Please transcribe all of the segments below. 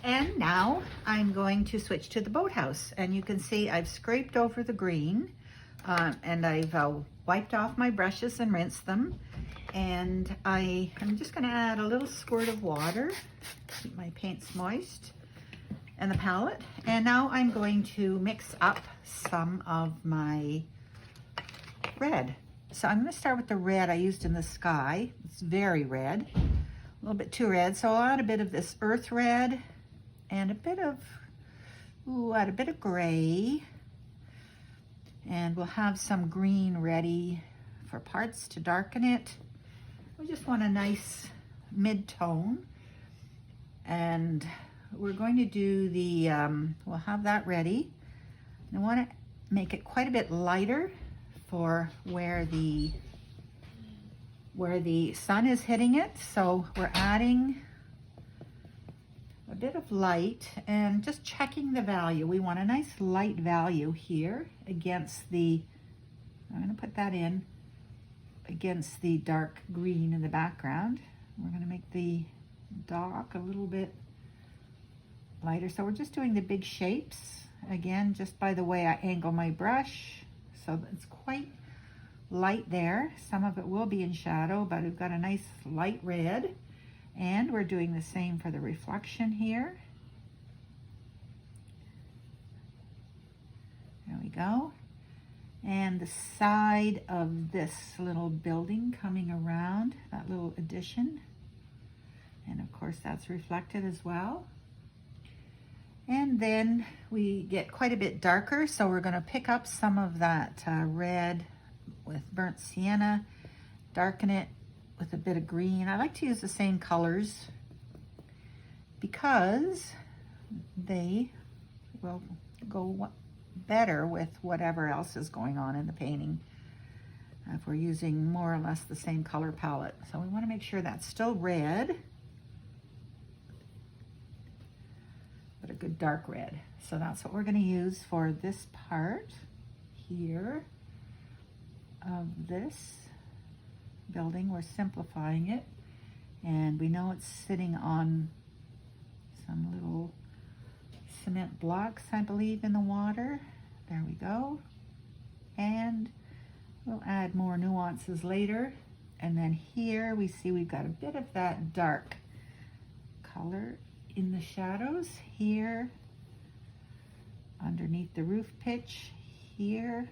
And now I'm going to switch to the boathouse, and you can see I've scraped over the green and I've wiped off my brushes and rinsed them. And I'm just going to add a little squirt of water, keep my paints moist, and the palette. And now I'm going to mix up some of my red. So I'm going to start with the red I used in the sky. It's very red, a little bit too red. So I'll add a bit of this earth red and a bit of, add a bit of gray. And we'll have some green ready for parts to darken it. We just want a nice mid-tone. And we're going to do the, we'll have that ready. And I want to make it quite a bit lighter for where the sun is hitting it. So we're adding a bit of light and just checking the value. We want a nice light value here against the, I'm going to put that in against the dark green in the background. We're going to make the dock a little bit lighter. So we're just doing the big shapes again, just by the way I angle my brush. So it's quite light there. Some of it will be in shadow, but we've got a nice light red. And we're doing the same for the reflection here. There we go. And the side of this little building coming around, that little addition. And of course that's reflected as well. And then we get quite a bit darker, so we're going to pick up some of that red with burnt sienna, darken it with a bit of green. I like to use the same colors because they will go better with whatever else is going on in the painting if we're using more or less the same color palette. So we want to make sure that's still red, but a good dark red. So that's what we're going to use for this part here of this building. We're simplifying it, and we know it's sitting on some little cement blocks, I believe, in the water. There we go. And we'll add more nuances later. And then here we see we've got a bit of that dark color in the shadows here, underneath the roof pitch here,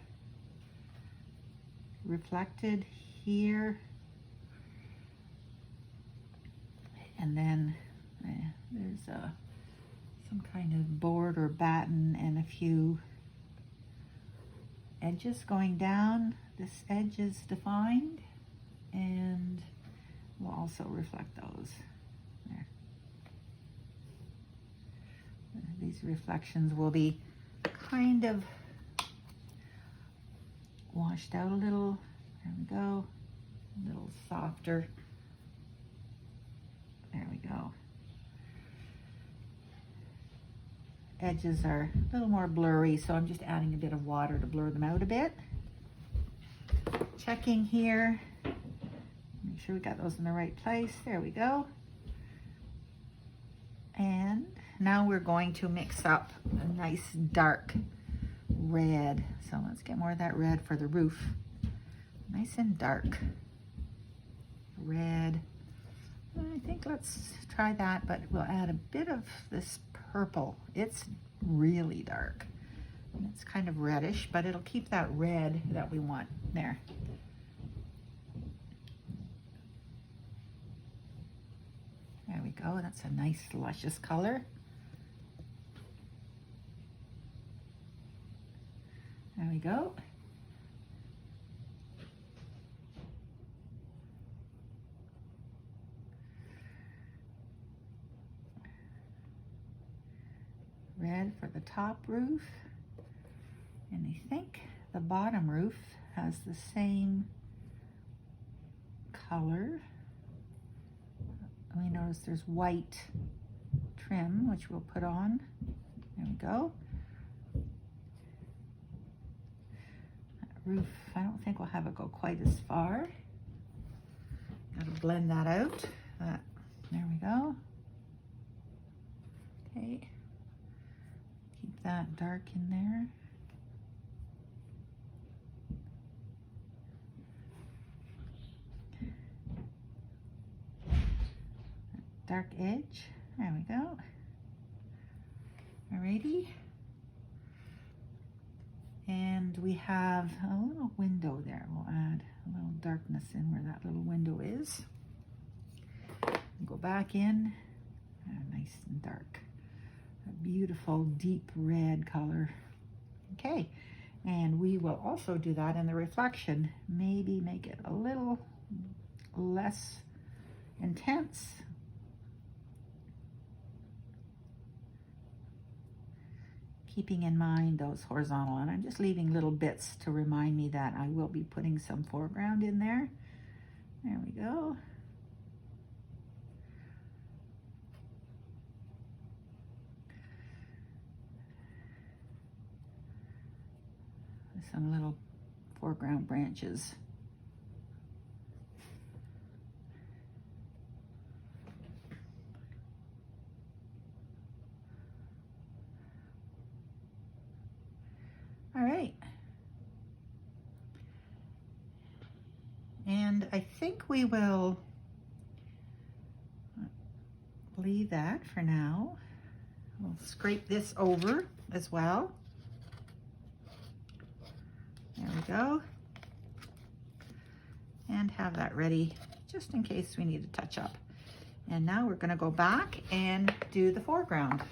reflected here, and then there's some kind of board or batten and a few edges going down. This edge is defined, and we'll also reflect those there. These reflections will be kind of washed out a little. There we go. A little softer. There we go. Edges are a little more blurry, so I'm just adding a bit of water to blur them out a bit. Checking here. Make sure we got those in the right place. There we go. And now we're going to mix up a nice dark red. So let's get more of that red for the roof. Nice and dark red. I think let's try that, but we'll add a bit of this purple. It's really dark. It's kind of reddish, but it'll keep that red that we want there. There we go. That's a nice luscious color. There we go. Red for the top roof, and I think the bottom roof has the same color. We notice there's white trim, which we'll put on. There we go. That roof, I don't think we'll have it go quite as far. Gotta blend that out. There we go. Okay, that dark in there. Dark edge. There we go. Alrighty. And we have a little window there. We'll add a little darkness in where that little window is. Go back in. Nice and dark. A beautiful deep red color. Okay. And we will also do that in the reflection. Maybe make it a little less intense. Keeping in mind those horizontal, and I'm just leaving little bits to remind me that I will be putting some foreground in there. There we go. Some little foreground branches. All right. And I think we will leave that for now. We'll scrape this over as well. There we go. And have that ready just in case we need to touch up. And now we're going to go back and do the foreground.